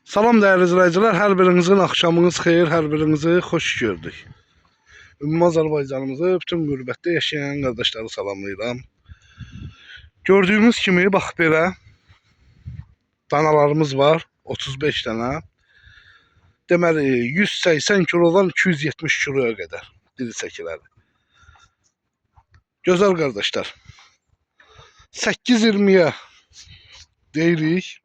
Salam değerli izleyiciler, her birinizin akşamınız xeyir, her birinizi hoş gördük. Ümumi Azərbaycanımızı, bütün qürbətdə yaşayan qardaşları salamlayıram. Gördüğünüz kimi, bax belə danalarımız var, 35 dənə. Deməli, 180 kilodan 270 kiloya qədər diri çəkiləri. Gözəl qardaşlar, 8-20'ye deyirik.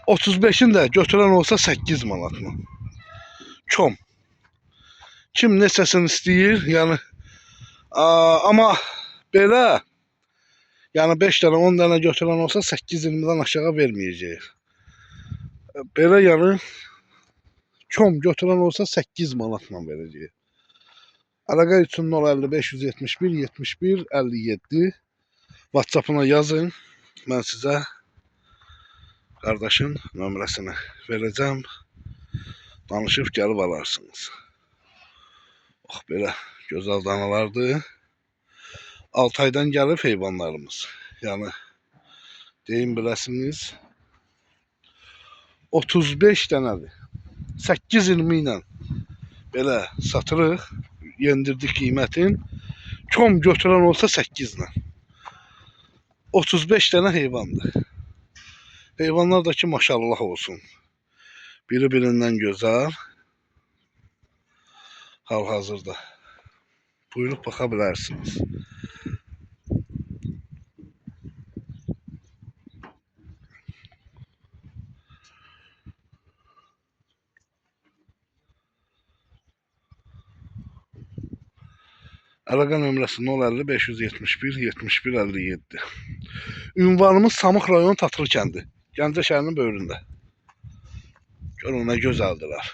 35'in de götürən olsa 8 manat mı? Çom. Kim neçəsini istəyir, yəni amma belə, yəni 5 dənə, 10 dənə götürən olsa 8-20'den aşağı verməyəcəyik. Belə yəni çom götürən olsa 8 manatla verəcəyik. Əlaqə üçün 055 171 71 57 WhatsApp'ına yazın. Mən sizə qardaşın nömrəsini verəcəm. Danışıb gəlib alarsınız. Bax belə gözəl danalardır. 6 aydan gəlib heyvanlarımız. Yəni deyim biləsiniz 35 dənədir. 8-20 ilə belə satırıq. Yendirdik qiymətin. Kom götürən olsa 8 ilə. 35 dənə heyvandır. Heyvanlar da ki maşallah olsun. Biri birindən gözəl. Hal-hazırda. Buyurub baxa bilərsiniz. Əlaqə nömrəsi 055 171 71 57. Ünvanımız Samux rayonu Tatlı kəndi. Gəncə şəhərinin böyründə. Görün nə gözəldilər.